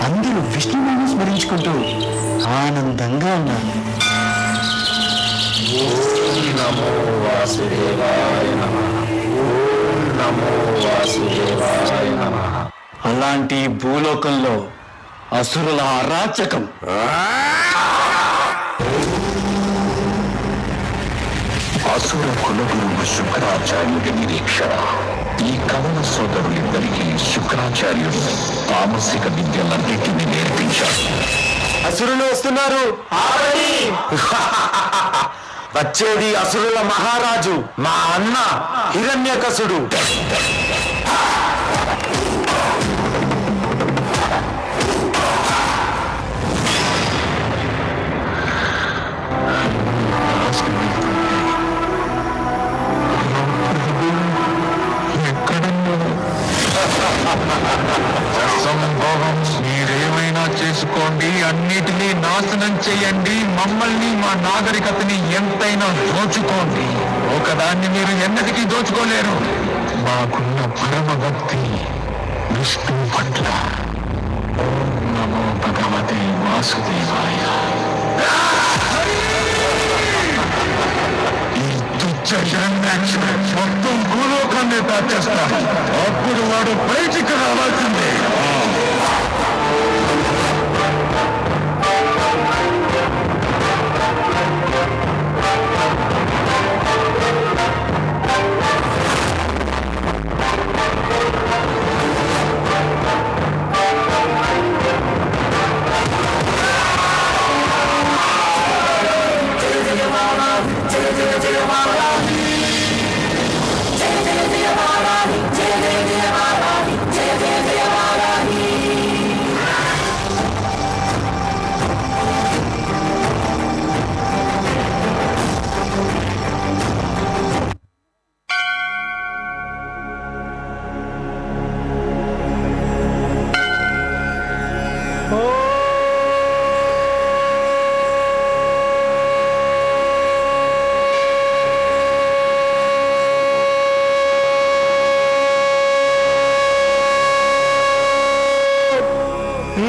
అందరూ విష్ణువుని స్మరించుకుంటూ ఆనందంగా ఉన్నారు. నమో వాసుదేవాయ నమః. ఓం నమో వాసుదేవాయ నమః. అలాంటి భూలోకంలో అసురుల అరాచకం. అసుర కులగురువు శుక్రాచార్యుడి నిరీక్షణ. ఈ కవల సోదరులిద్దరికీ శుక్రాచార్యుడు తామసిక విద్యలన్నిటినీ నేర్పించాడు. అసురులు వస్తున్నారు. వచ్చేది అసురుల మహారాజు, మా అన్న హిరణ్యకశుడు. సంభవం మీరేమైనా చేసుకోండి, అన్నిటినీ నాశనం చేయండి, మమ్మల్ని మా నాగరికతని ఎంతైనా దోచుకోండి. ఒకదాన్ని మీరు ఎన్నటికీ దోచుకోలేరు. మాకున్న పరమ భక్తి విష్ణు పట్ల. ఓం నమో భగవతే వాసుదేవాయ. ఈ తుచ్చ హిరణ్యాక్షుడు మొత్తం భూలోకాన్ని దాచేస్తాడు. అప్పుడు వాడు బయటికి రావాల్సిందే.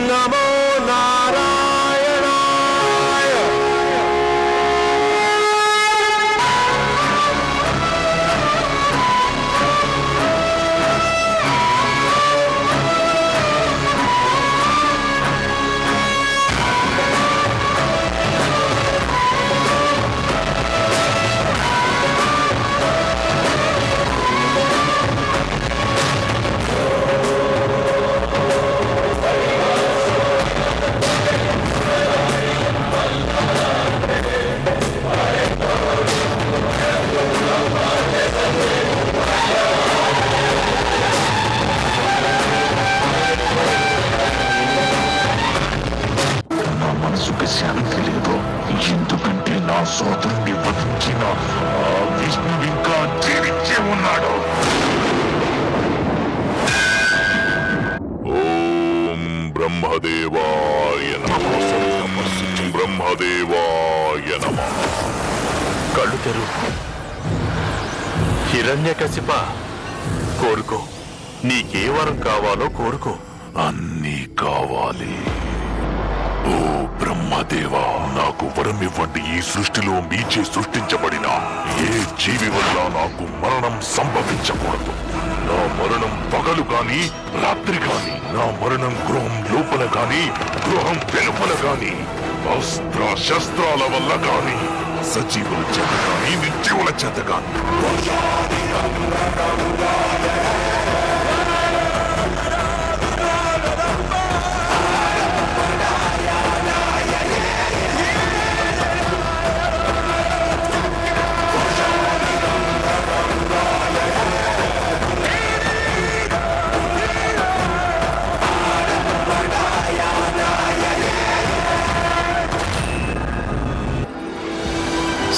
నమో నారాయణాయ. మనసుకు శాంతి లేదు. ఎందుకంటే నా సోదరుని వధించిన ఆ విష్ణు ఇంకా జీవించే ఉన్నాడు. ఓం బ్రహ్మదేవాయ నమః. బ్రహ్మదేవాయ నమః. కళ్ళు తెరు. హిరణ్యకశిప, కోరుకో. నీకే వరం కావాలో కోరుకో. అన్నీ కావాలి. ఓ బ్రహ్మదేవా, నాకు వరం ఇవ్వండి. ఈ సృష్టిలో మీచే సృష్టించబడిన ఏ జీవి వల్ల నాకు మరణం సంభవించకూడదు. నా మరణం పగలు కాని రాత్రి కాని, నా మరణం గృహం లోపల కాని గృహం వెలుపల కాని, అస్త్ర శస్త్రాల వల్ల కాని, సజీవుల చేత కాని నిర్జీవుల చేత కాని.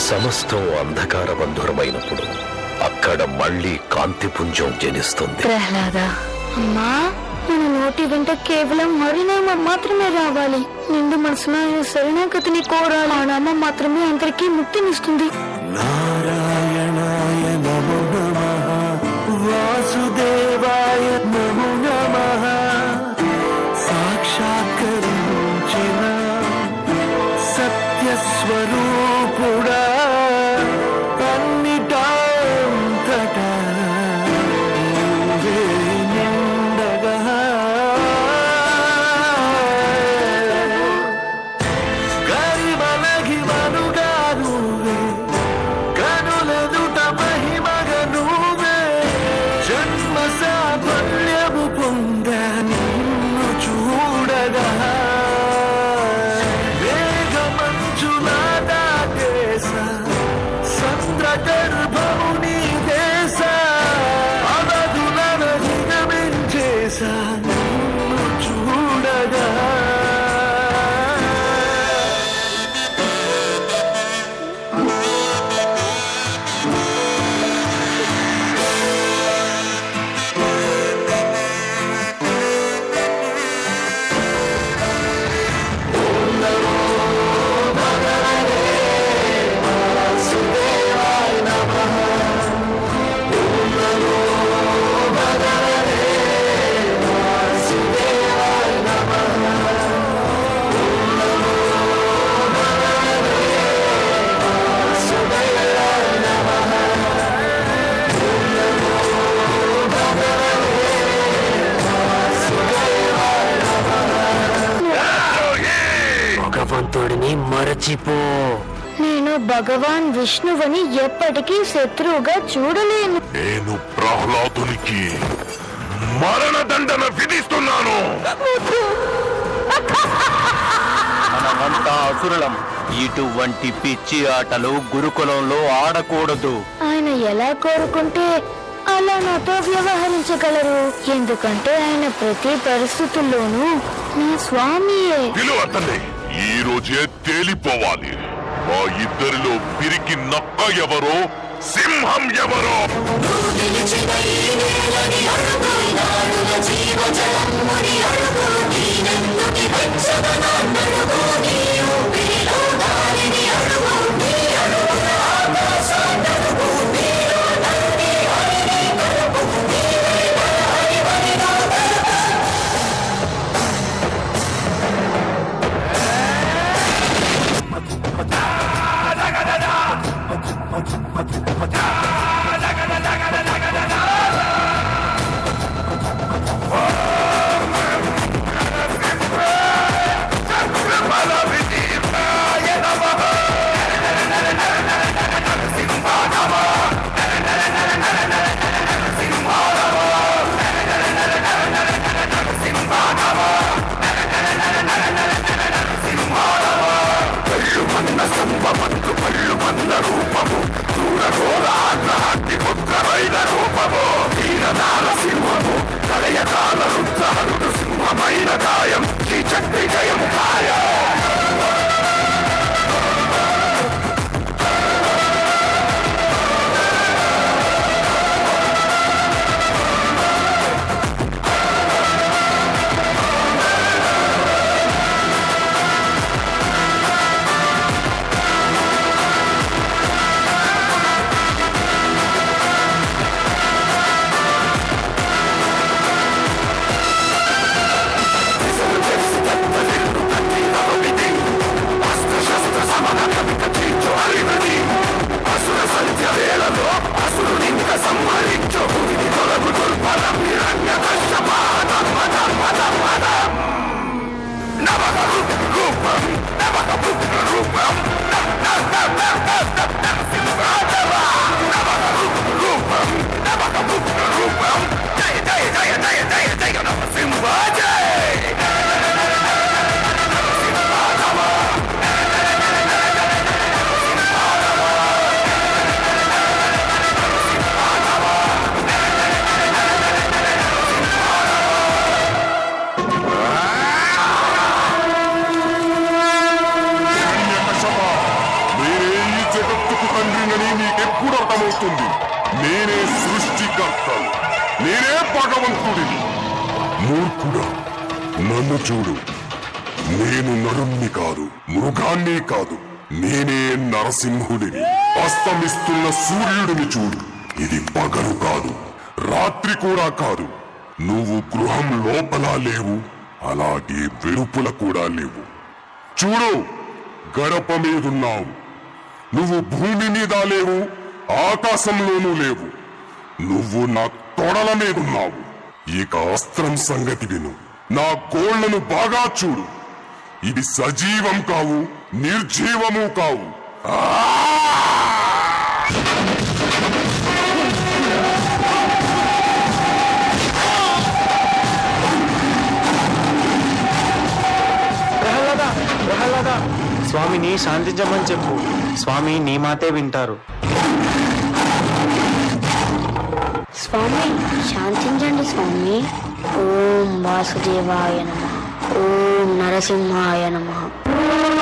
సమస్తం అంధకారబంధురమైనప్పుడు అక్కడ మళ్ళీ కాంతిపుంజం జనిస్తుంది. ప్రహ్లాద, అమ్మా, మన నోటి వెంట కేవలం హరినామం మాత్రమే రావాలి. నిండు మనసున శరణాగతిని కోరాలి. ఆ నామం మాత్రమే అందరికీ ముక్తినిస్తుంది. నారాయణాయ నమో నమః. వాసుదేవాయ నమో నమః. సాక్షాత్ చూడగా మేఘమంచులా దాటేసా సంద్ర గర్భము నీ దేశ అవధులను దిగమించేసా నిన్ను చూడగా భగవంతుడిని మరచిపో. నేను భగవాన్ విష్ణువుని ఎప్పటికీ శత్రువుగా చూడలేను. నేను ప్రహ్లాదునికి మరణదండన విధిస్తున్నాను. మనమంతా అసురులం. ఇటువంటి పిచ్చి ఆటలు గురుకులంలో ఆడకూడదు. ఆయన ఎలా కోరుకుంటే అలా నాతో వ్యవహరించగలరు. ఎందుకంటే ఆయన ప్రతి పరిస్థితుల్లోనూ నా స్వామియే. పిలువ అతన్ని. ఈ రోజే తేలిపోవాలి. మా ఇద్దరిలో పిరికి నక్క ఎవరో, సింహం ఎవరో. నేనే సృష్టికర్తను, నేనే భగవంతుడిని. మూర్ఖుడా, నన్ను చూడు. నేను నరుణ్ణి కాదు, మృగాన్ని కాదు. నేనే నరసింహుడిని. అస్తమిస్తున్న సూర్యుడిని చూడు. ఇది పగలు కాదు, రాత్రి కూడా కాదు. నువ్వు గృహం లోపల లేవు, అలాగే వెలుపుల కూడా లేవు. చూడు, గడప మీదున్నావు. నువ్వు భూమి మీద లేవు, ఆకాశంలోనూ లేవు. నువ్వు నా తొడల మీదున్నావు. ఇక అస్త్రం సంగతి విను. నా గోళ్లను బాగా చూడు. ఇవి సజీవం కావు, నిర్జీవము కావు. స్వామిని శాంతించమని చెప్పు. స్వామి నీ మాటే వింటారు. స్వామి శాంతించండి స్వామి. ఓం వాసుదేవాయ నమః. ఓం నరసింహాయ నమః.